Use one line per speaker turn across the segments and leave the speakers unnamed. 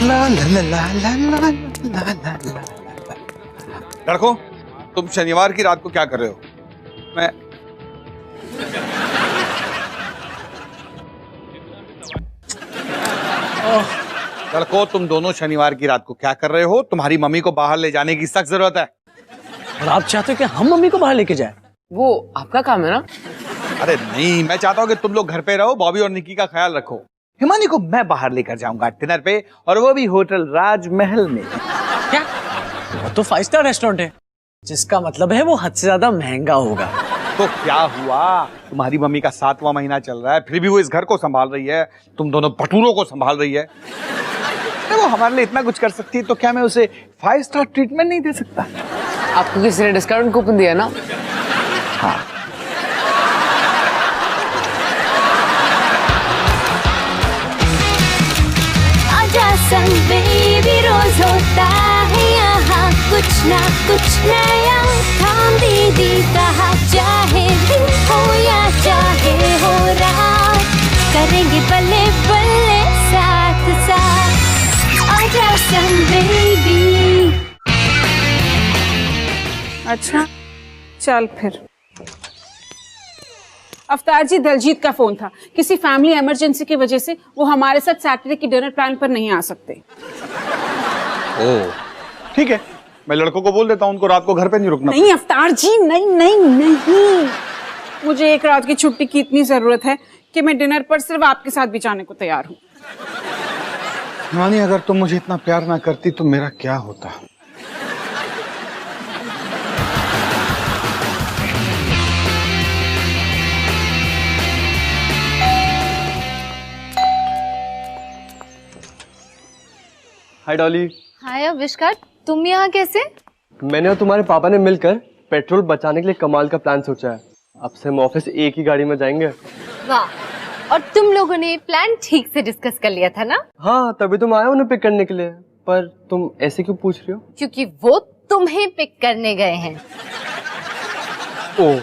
ला ला ला ला ला ला ला ला ला। लड़कों, तुम शनिवार की रात को क्या कर रहे हो? मैं लड़कों, तुम दोनों शनिवार की रात को क्या कर रहे हो? तुम्हारी मम्मी को बाहर ले जाने की सख्त जरूरत है।
और आप चाहते हो कि हम मम्मी को बाहर लेके जाए?
वो आपका काम है ना।
अरे नहीं, मैं चाहता हूँ कि तुम लोग घर पे रहो, बॉबी और निक्की का ख्याल रखो। हिमानी को मैं बाहर लेकर जाऊंगा डिनर पे, और वो भी होटल राजमहल में।
क्या? वो तो 5 स्टार रेस्टोरेंट है, जिसका मतलब है वो हद से ज्यादा महंगा होगा।
तो क्या हुआ? तुम्हारी मम्मी का 7वां महीना चल रहा है, फिर भी वो इस घर को संभाल रही है, तुम दोनों भटूरों को संभाल रही है। वो हमारे लिए इतना कुछ कर सकती है, तो क्या मैं उसे 5 स्टार ट्रीटमेंट नहीं दे सकता?
आपको किसी ने डिस्काउंट कूपन दिया ना?
हाँ।
आजा संग बेबी, रोज होता है यहाँ कुछ ना कुछ नया। थाम दीदी कहा, चाहे दिन हो या चाहे हो रात, करेंगे बल्ले बल्ले साथ साथ। आजा संग बेबी।
अच्छा चल फिर। अफ्तार जी, दलजीत का फोन था, किसी फैमिली इमरजेंसी की वजह से वो हमारे साथ सैटरडे की डिनर प्लान पर नहीं आ सकते।
ओह ठीक है, मैं लड़कों को बोल देता हूँ उनको रात को घर पे नहीं रुकना।
नहीं अफ्तार जी, नहीं नहीं नहीं, मुझे एक रात की छुट्टी की इतनी जरूरत है कि मैं डिनर पर सिर्फ आपके साथ भी जाने को तैयार हूँ।
हिमानी, अगर तुम मुझे इतना प्यार ना करती तो मेरा क्या होता?
हाय डॉली।
हाय आविष्कार, तुम यहाँ कैसे?
मैंने और तुम्हारे पापा ने मिलकर पेट्रोल बचाने के लिए कमाल का प्लान सोचा है। अब से हम ऑफिस एक ही गाड़ी में जाएंगे।
वाह, और तुम लोगों ने प्लान ठीक से डिस्कस कर लिया था ना?
हाँ, तभी तुम आए उन्हें पिक करने के लिए। पर तुम ऐसे क्यों पूछ रही हो?
क्योंकि वो तुम्हें पिक करने गए हैं।
ओह,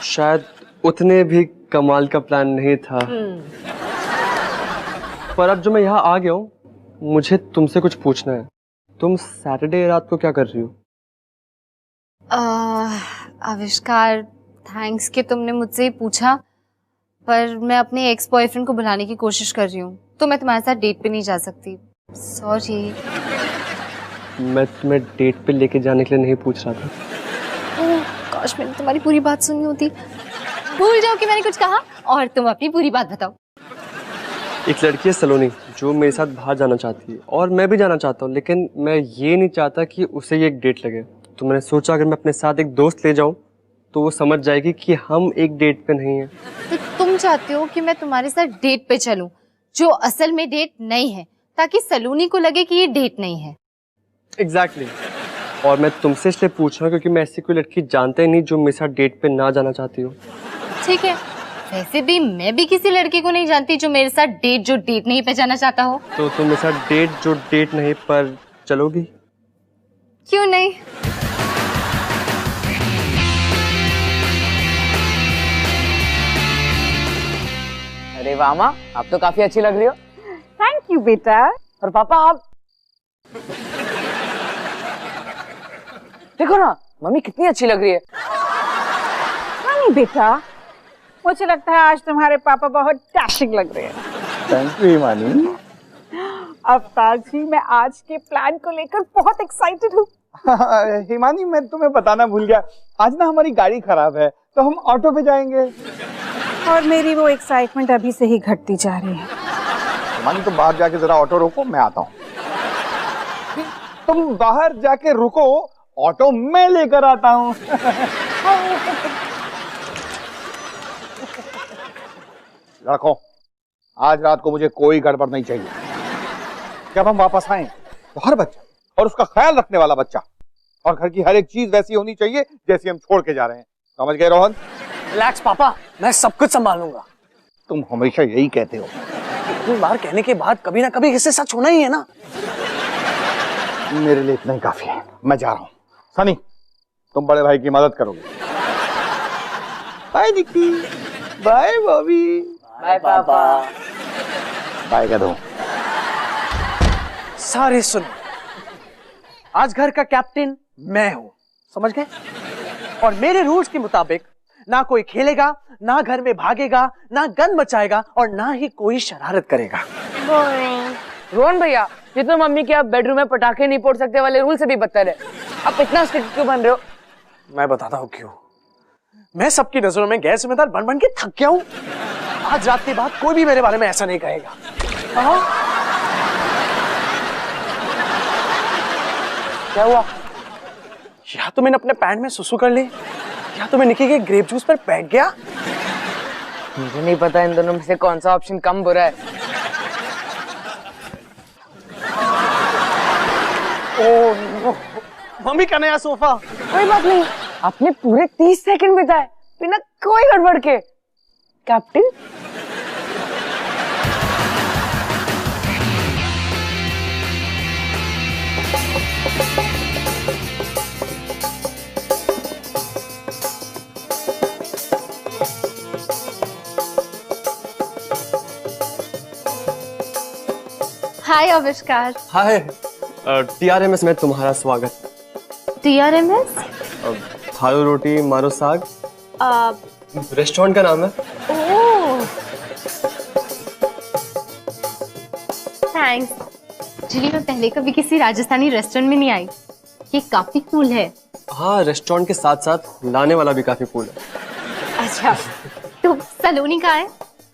शायद उतने भी कमाल का प्लान नहीं था। पर अब जो मैं यहाँ आ गया हूँ, मुझे तुमसे कुछ पूछना है। तुम सैटरडे रात को क्या कर रही हो?
आविष्कार, थैंक्स कि तुमने मुझसे ही पूछा, पर मैं अपने एक्स बॉयफ्रेंड को बुलाने की कोशिश कर रही हूँ, तो मैं तुम्हारे साथ डेट पे नहीं जा सकती। सॉरी।
मैं तुम्हें डेट पे लेके जाने के लिए नहीं पूछ रहा था।
ओह काश मैंने तुम्हारी पूरी बात सुनी होती। भूल जाओ कि मैंने कुछ कहा और तुम अपनी पूरी बात बताओ।
एक लड़की है सलोनी, जो मेरे साथ बाहर जाना चाहती है, और मैं भी जाना चाहता हूँ, लेकिन मैं ये नहीं चाहता कि उसे ये एक डेट लगे। तो मैंने सोचा अगर मैं अपने साथ एक दोस्त ले जाऊँ तो वो समझ जाएगी कि हम एक डेट पे नहीं हैं।
तो तुम चाहते हो कि मैं तुम्हारे साथ डेट पे चलूं, जो असल में डेट नहीं है, ताकि सलोनी को लगे कि ये डेट नहीं है।
एग्जैक्टली। और मैं तुमसे इसलिए पूछ रहा हूँ क्योंकि मैं ऐसी कोई लड़की जानता ही नहीं जो मेरे साथ डेट पे ना जाना चाहती हो।
ठीक है, वैसे भी मैं भी किसी लड़की को नहीं जानती जो मेरे साथ डेट नहीं पे जाना चाहता हो।
तो तुम मेरे साथ डेट नहीं पर चलोगी?
क्यों नहीं?
अरे वाह माँ, आप तो काफी अच्छी लग रही हो।
थैंक यू बेटा।
और पापा आप देखो ना, मम्मी कितनी अच्छी लग रही है।
नहीं बेटा, मुझे लगता है आज तुम्हारे पापा बहुत डैशिंग लग रहे हैं।
Thank you Himani.
अवतार जी, मैं आज के प्लान को लेकर बहुत एक्साइटेड हूँ।
हिमानी, मैं तुम्हें बताना भूल गया, आज ना हमारी गाड़ी खराब है, तो हम ऑटो पे जाएंगे।
और मेरी वो एक्साइटमेंट अभी से ही घटती जा रही है।
हिमानी, तुम बाहर जाके जरा ऑटो रोको, मैं आता हूँ। तुम बाहर जाके रुको, ऑटो मैं लेकर आता हूँ। रखो, आज रात को मुझे कोई गड़बड़ नहीं चाहिए। जब हम वापस आए तो हर बच्चा और उसका ख्याल रखने वाला बच्चा और घर की हर एक चीज वैसी होनी चाहिए जैसी हम छोड़ के जा रहे हैं। समझ गए रोहन?
रिलैक्स पापा, मैं सब कुछ संभालूंगा।
तुम हमेशा यही कहते हो।
इतनी बार कहने के बाद कभी ना कभी इससे सच होना ही है ना।
मेरे लिए इतना ही काफी है, मैं जा रहा हूँ। सनी, तुम बड़े भाई की मदद करोगे। Bye Nikki, bye Bobby,
bye पापा।
बाय कह दो।
सारे सुनो, आज घर का कैप्टन मैं हूं, समझ गए? और मेरे रूल्स के मुताबिक ना कोई खेलेगा, ना घर में भागेगा, ना गन मचाएगा और ना ही कोई शरारत करेगा।
रोहन भैया, ये तो मम्मी के आप बेडरूम में पटाखे नहीं फोड़ सकते वाले रूल से भी बदतर है। आप इतना स्ट्रिक्ट क्यों बन रहे हो?
मैं बताता हूँ क्यों। मैं सबकी नजरों में गैर जिम्मेदार बन बन के थक गया हूँ। आज रात के बाद कोई भी मेरे बारे में ऐसा नहीं कहेगा।
क्या हुआ?
या तो मैंने अपने पैंट में सुसु कर ली, या तो मैं निकी के ग्रेप जूस पर बैठ गया।
मुझे नहीं पता इन दोनों में से कौन सा ऑप्शन कम बुरा है।
ओह, मम्मी का नया सोफा।
कोई बात नहीं, आपने पूरे 30 सेकंड बिताए बिना कोई गड़बड़ के। कैप्टन,
हाय आविष्कार।
हाय, TRMS में तुम्हारा स्वागत।
TRMS?
खाओ रोटी मारो साग, रेस्टोरेंट का नाम है।
ओह, थैंक्स। एक्चुअली मैं पहले कभी किसी राजस्थानी रेस्टोरेंट में नहीं आई। ये काफी कूल है।
हाँ, रेस्टोरेंट के साथ साथ लाने वाला भी काफी कूल है।
अच्छा, तो सलोनी कहाँ है?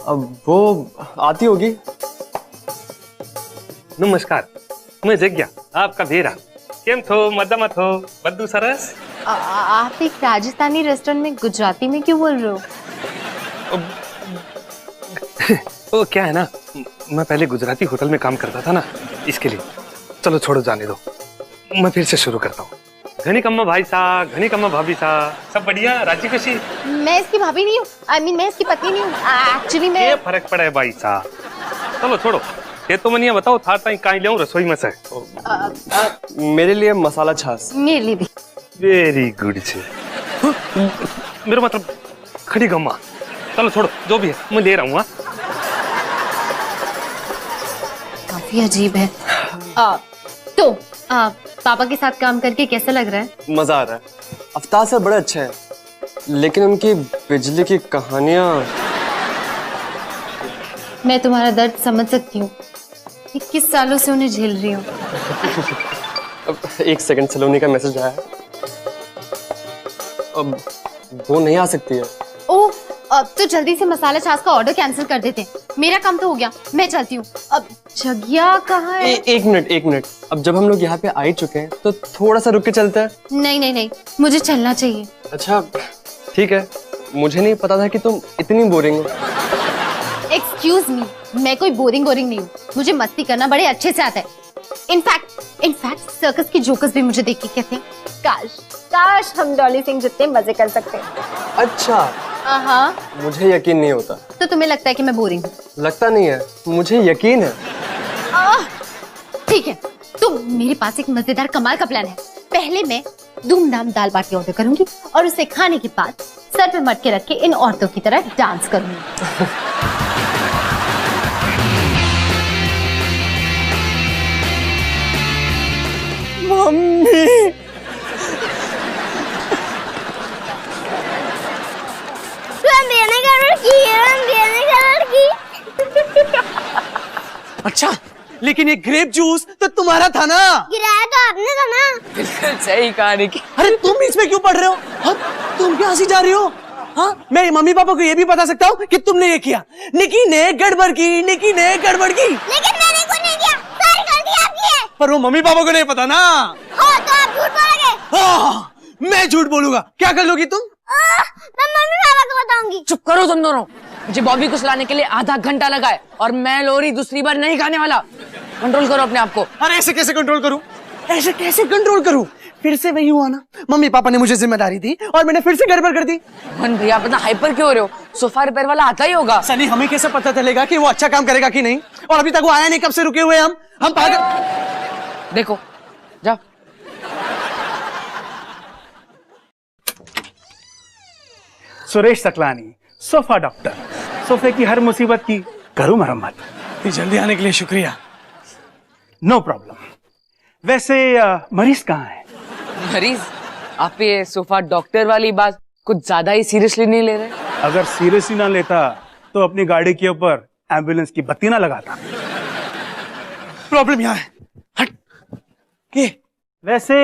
अब वो आती होगी।
नमस्कार, मैं जग्या, आपका भेरा। केम थो, मदमत हो, बद्दू सरस।
आप एक राजस्थानी रेस्टोरेंट में गुजराती में क्यों बोल रहे हो?
वो क्या है ना, मैं पहले गुजराती होटल में काम करता था ना, इसके लिए। चलो छोड़ो, जाने दो, मैं फिर से शुरू करता हूँ। घनी कम्मा भाई सा, घनी कम्मा भाभी सा, सब बढ़िया? राजी खुशी?
मैं इसकी भाभी नहीं हूँ, मैं इसकी पत्नी नहीं हूँ। एक्चुअली मैं...
क्या फर्क पड़ा है भाई सा? चलो छोड़ो, ये तो मैंने बताओ था कहीं ले रसोई में से।
मेरे लिए मसाला छाछ।
मेरे लिए भी।
वेरी गुड से। मेरा मतलब खड़ी गम्मा। चलो छोड़ो, जो भी है मैं ले रहा हूँ।
काफी अजीब है। तो पापा के साथ काम करके कैसा लग रहा है?
मजा आ रहा है। अवतार सर बड़े अच्छे हैं, लेकिन उनकी बिजली की कहानियां।
मैं तुम्हारा दर्द समझ सकती हूँ। 21 सालों से उन्हें झेल रही हूँ।
एक सेकंड, सलोनी का मैसेज आया है। अब वो नहीं आ सकती है।
ओह, अब तो जल्दी से मसाला छाछ का ऑर्डर कैंसिल कर देते हैं। मेरा काम तो हो गया, मैं चलती हूँ। अब जग्या कहाँ है?
एक मिनट। अब जब हम लोग यहाँ पे आ ही चुके हैं तो थोड़ा सा रुक के चलते हैं।
नहीं, मुझे चलना चाहिए।
अच्छा ठीक है, मुझे नहीं पता था कि तुम इतनी बोरिंग हो।
एक्सक्यूज मी, मैं कोई बोरिंग नहीं हूँ। मुझे मस्ती करना बड़े अच्छे से आता है। इनफैक्ट सर्कस के जोकर्स भी मुझे देख के कहते हैं, काश हम डॉली सिंह जितने मजे कर सकते हैं।
अच्छा,
हाँ।
मुझे यकीन नहीं होता।
तो तुम्हें लगता है कि मैं बोरिंग हूँ?
लगता नहीं है, मुझे यकीन है।
ठीक है, तो मेरे पास एक मजेदार कमाल का प्लान है। पहले मैं धूमधाम दाल बाटी ऑर्डर करूंगी और उसे खाने के बाद सर पे मटके रख के इन औरतों की तरह डांस करूंगी।
मम्मी, अच्छा, लेकिन ये ग्रेप जूस तो तुम्हारा था ना?
गिराया तो आपने था ना?
बिल्कुल सही कहानी की।
अरे तुम इसमें क्यों पढ़ रहे हो? हाँ, तुम क्या हंसी जा रही हो? हाँ, मैं मम्मी पापा को ये भी बता सकता हूँ कि तुमने ये किया। निकी ने गड़बड़ की।
लेकिन मैंने कुछ नहीं किया, सारी गलती आपकी है।
पर वो मम्मी पापा को नहीं पता ना।
हाँ, तो आप झूठ बोलोगे।
मैं झूठ बोलूंगा? क्या कर लोगी तुम?
मैं मम्मी पापा को बताऊंगी।
चुप करो तुम दोनों। मुझे बॉबी को सुलाने के लिए आधा घंटा लगा है और मैं लोरी दूसरी बार नहीं खाने वाला। कंट्रोल करो अपने आप को।
अरे ऐसे कैसे कंट्रोल करूं? फिर से वही हुआ ना, मम्मी पापा ने मुझे जिम्मेदारी दी और मैंने फिर से गड़बड़ कर दी।
मन भैया, आप इतना हाइपर क्यों हो रहे हो? सोफा रिपेयर वाला आता ही होगा।
सनी, हमें कैसे पता चलेगा कि वो अच्छा काम करेगा कि नहीं? और अभी तक वो आया नहीं, कब से रुके हुए हम पागल।
देखो, जाओ।
Suresh Saklani, sofa doctor. सोफे की हर मुसीबत की करूं मरम्मत।
जल्दी आने के लिए शुक्रिया।
No problem. वैसे मरीज कहाँ है?
मरीज? आप ये सोफा डॉक्टर वाली बात कुछ ज्यादा ही सीरियसली नहीं ले रहे?
अगर सीरियसली ना लेता तो अपनी गाड़ी के ऊपर एम्बुलेंस की बत्ती ना लगाता।
प्रॉब्लम यहाँ है। हट। ये
वैसे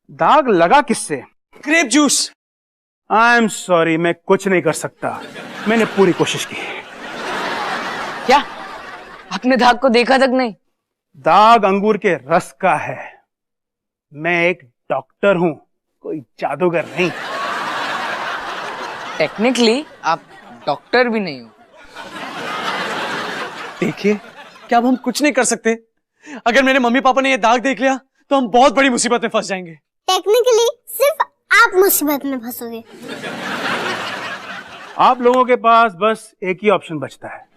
दाग लगा किससे?
Grape juice.
I am sorry, मैं कुछ नहीं कर सकता। मैंने पूरी कोशिश की।
क्या आपने दाग को देखा तक नहीं?
दाग अंगूर के रस का है। मैं एक डॉक्टर हूं, कोई जादूगर नहीं।
टेक्निकली आप डॉक्टर भी नहीं हो।
देखिए, क्या अब हम कुछ नहीं कर सकते? अगर मेरे मम्मी पापा ने ये दाग देख लिया तो हम बहुत बड़ी मुसीबत में फंस जाएंगे।
टेक्निकली सिर्फ आप मुसीबत में फंसोगे।
आप लोगों के पास बस एक ही ऑप्शन बचता है।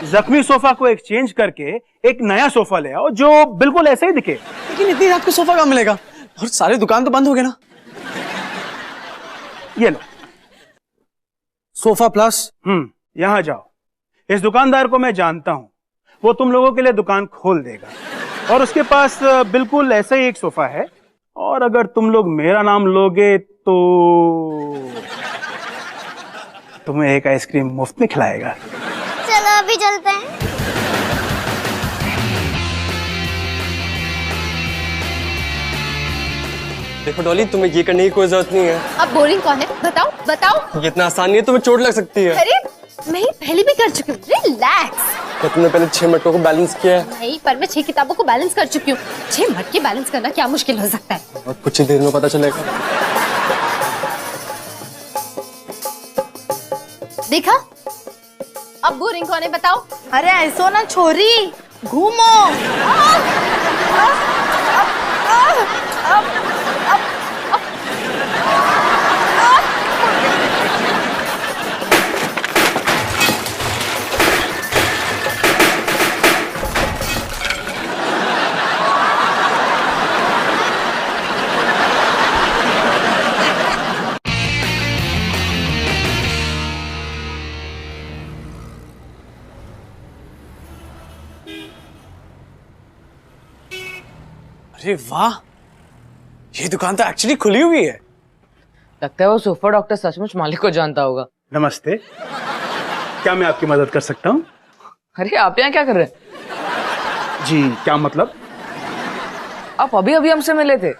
जख्मी सोफा को एक्सचेंज करके एक नया सोफा ले आओ जो बिल्कुल ऐसे ही दिखे।
लेकिन इतनी रात को सोफा कहाँ मिलेगा? और सारे दुकान तो बंद हो गए ना।
ये लो
सोफा प्लस।
यहां जाओ। इस दुकानदार को मैं जानता हूं, वो तुम लोगों के लिए दुकान खोल देगा। और उसके पास बिल्कुल ऐसा ही एक सोफा है। और अगर तुम लोग मेरा नाम लोगे तो तुम्हें एक आइसक्रीम मुफ्त में खिलाएगा।
चलो अभी चलते हैं।
देखो डॉली, तुम्हें ये करने की कोई जरूरत नहीं है।
अब बोरिंग कौन है? बताओ बताओ।
ये इतना आसान नहीं है, तुम्हें चोट लग सकती है।
अरे मैं पहले भी कर चुकी हूँ। रिलैक्स।
तो तुमने पहले 6 मटकों को बैलेंस किया है।
नहीं, पर मैं 6 किताबों को बैलेंस कर चुकी हूँ। 6 मटके बैलेंस करना क्या मुश्किल हो सकता है?
और कुछ ही देर में पता चलेगा।
देखा, अब बोरिंग कौन है बताओ? अरे ऐसो ना छोरी, घूमो।
अरे वाह, ये दुकान तो एक्चुअली खुली हुई है।
लगता है वो सोफा डॉक्टर सचमुच मालिक को जानता होगा।
नमस्ते, क्या मैं आपकी मदद कर सकता हूँ?
अरे आप यहाँ क्या कर रहे हैं?
जी क्या मतलब?
आप अभी अभी हमसे मिले थे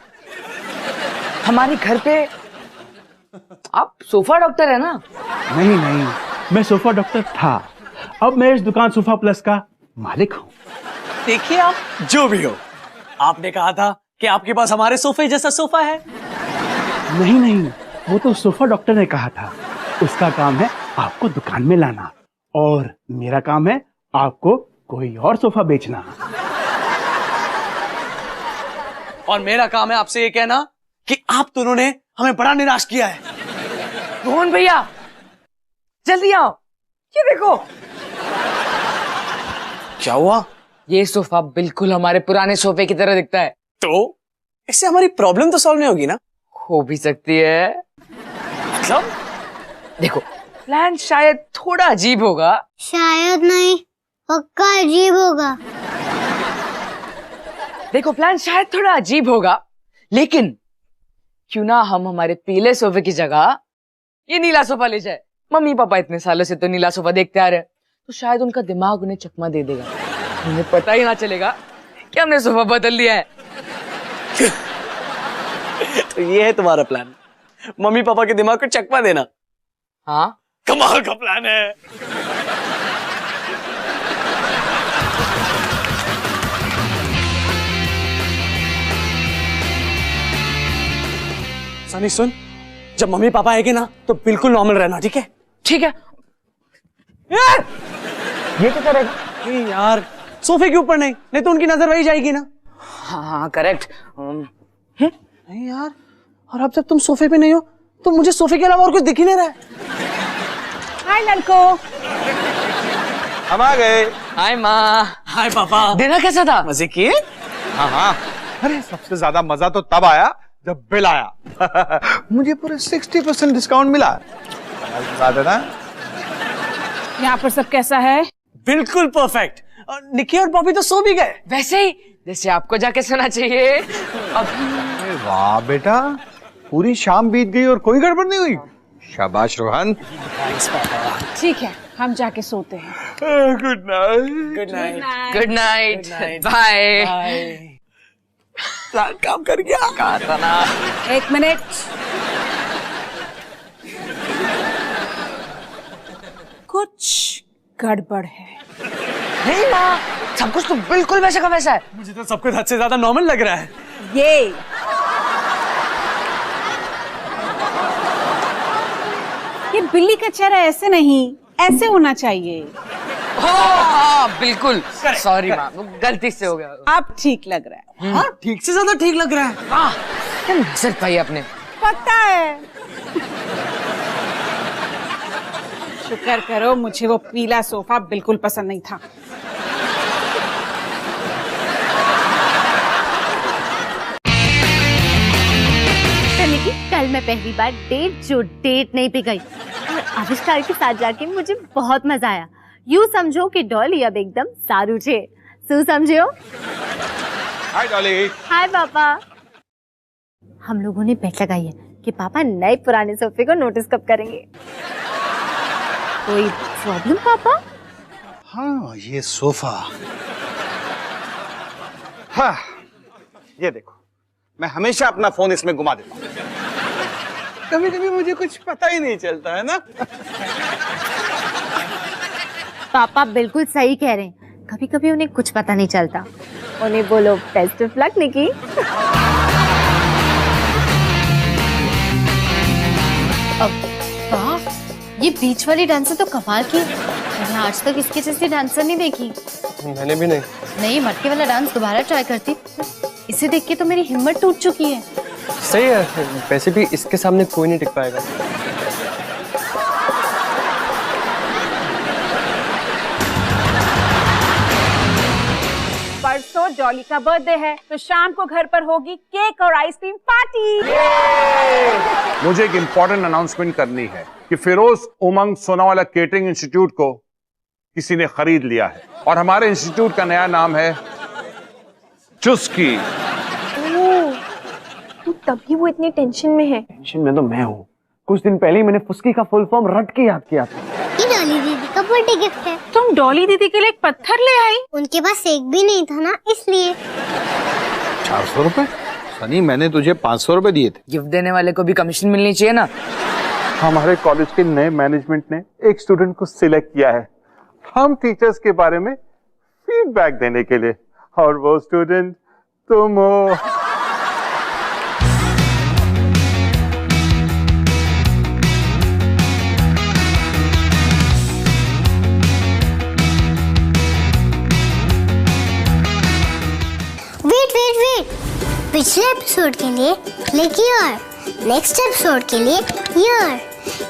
हमारे घर पे। आप सोफा डॉक्टर है ना?
नहीं नहीं, मैं सोफा डॉक्टर था। अब मैं इस दुकान सोफा प्लस का मालिक हूँ।
देखिए, आप जो भी हो, आपने कहा था कि आपके पास हमारे सोफे जैसा सोफा है।
नहीं नहीं, वो तो सोफा डॉक्टर ने कहा था। उसका काम है आपको दुकान में लाना और मेरा काम है आपको कोई और सोफा बेचना।
और मेरा काम है आपसे ये कहना कि आप दोनों ने हमें बड़ा निराश किया है।
रोहन भैया जल्दी आओ, ये देखो।
क्या हुआ?
ये सोफा बिल्कुल हमारे पुराने सोफे की तरह दिखता है।
तो इससे हमारी प्रॉब्लम तो सॉल्व नहीं होगी ना?
हो भी सकती है।
मतलब?
देखो, प्लान शायद थोड़ा अजीब होगा।
शायद नहीं, पक्का अजीब होगा।
देखो, प्लान शायद थोड़ा अजीब होगा, लेकिन क्यों ना हम हमारे पीले सोफे की जगह ये नीला सोफा ले जाए। मम्मी पापा इतने सालों से तो नीला सोफा देखते आ रहे हैं, तो शायद उनका दिमाग उन्हें चकमा दे देगा। उन्हें पता ही ना चलेगा कि हमने सोफा बदल लिया है।
तो ये है तुम्हारा प्लान, मम्मी पापा के दिमाग को चकमा देना?
हाँ,
कमाल का प्लान है। सनी सुन, जब मम्मी पापा आएंगे ना तो बिल्कुल नॉर्मल रहना, ठीक है?
ठीक है। यार ये क्या करेगा?
यार सोफे के ऊपर नहीं तो उनकी नजर वही जाएगी ना।
हाँ करेक्ट।
नहीं यार, और अब जब तुम सोफे पे नहीं हो तो मुझे सोफे के अलावा और कुछ दिख ही नहीं रहा है।
हाय लड़कों।
हम आ गए।
हाय माँ।
हाय पापा।
डिनर कैसा था?
मजे किए?
हाँ हाँ, अरे सबसे ज्यादा मजा तो तब आया जब बिल आया। मुझे पूरे 60% डिस्काउंट मिला। बात है ना?
यहाँ पर सब कैसा है?
बिल्कुल परफेक्ट। निकी और बॉबी तो सो भी गए।
वैसे ही जैसे आपको जाके सोना चाहिए।
अरे वाह बेटा, पूरी शाम बीत गई और कोई गड़बड़ नहीं हुई। शाबाश रोहन।
ठीक है, हम जाके सोते हैं।
Good night.
Good night.
Good night, bye.
काम कर गया।
कहा था ना।
एक मिनट, कुछ गड़बड़ है।
नहीं माँ, सब कुछ तो बिल्कुल वैसा का वैसा है।
मुझे तो सब कुछ हद से ज्यादा नॉर्मल लग रहा है।
ये बिल्ली का चेहरा ऐसे नहीं, ऐसे होना चाहिए।
हाँ बिल्कुल, सॉरी माँ, गलती से हो गया।
अब ठीक लग रहा है।
हाँ, ठीक से ज्यादा ठीक लग रहा है।
हाँ, क्या नजर पाई आपने।
पता है। शुक्र करो, मुझे वो पीला सोफा बिल्कुल पसंद नहीं था।
कल मैं पहली बार डेट नहीं पे गई और आविष्कार के साथ जाके मुझे बहुत मजा आया। यूँ समझो कि डॉली अब एकदम सारू छे। सू समझो।
हाय डॉली।
हाय पापा। हम लोगों ने बेट लगाई है कि पापा नए पुराने सोफे को नोटिस कब करेंगे। कोई प्रॉब्लम पापा?
हाँ, ये सोफा। हाँ, ये देखो, मैं हमेशा अपना फोन इसमें घुमा देता हूँ। कभी कभी मुझे कुछ पता ही नहीं चलता है ना।
पापा बिल्कुल सही कह रहे हैं, कभी कभी उन्हें कुछ पता नहीं चलता। उन्हें बोलो बेस्ट ऑफ लक निकी। वाह, ये बीच वाली डांसर तो कमाल की। मैंने आज तक इसके जैसी डांसर नहीं देखी।
मैंने भी नहीं।
नहीं, मटके वाला डांस दोबारा ट्राई करती। इसे देख के तो मेरी हिम्मत टूट चुकी है।
सही है, वैसे भी इसके सामने कोई नहीं टिक पाएगा।
परसों डॉली का बर्थडे है, तो शाम को घर पर होगी केक और आइसक्रीम पार्टी।
मुझे एक इम्पोर्टेंट अनाउंसमेंट करनी है कि फिरोज उमंग सोनावाला केटरिंग इंस्टीट्यूट को किसी ने खरीद लिया है और हमारे इंस्टीट्यूट का नया नाम है चुस्की।
तो तभी वो इतनी टेंशन में है।
टेंशन में तो मैं हूँ। कुछ दिन पहले ही मैंने फुस्की का फुल फॉर्म रट के याद किया था।
ये डॉली दीदी का बर्थडे गिफ्ट है।
तुम डॉली दीदी के लिए एक पत्थर ले आई?
उनके पास एक भी नहीं था ना, इसलिए।
400 रुपए? सनी, मैंने तुझे 500 रुपए दिए थे।
गिफ्ट देने वाले को भी कमीशन मिलनी चाहिए ना।
हमारे कॉलेज के नए मैनेजमेंट ने एक स्टूडेंट को सिलेक्ट किया है हम टीचर्स के बारे में फीडबैक देने के लिए, और वो स्टूडेंट तुम हो।
वेट, पिछले एपिसोड के लिए क्लिक हियर, नेक्स्ट एपिसोड के लिए हियर।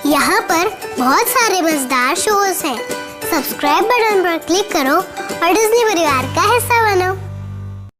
यहाँ पर बहुत सारे मजेदार शोज हैं। सब्सक्राइब बटन पर क्लिक करो और डिज्नी परिवार का हिस्सा बनो।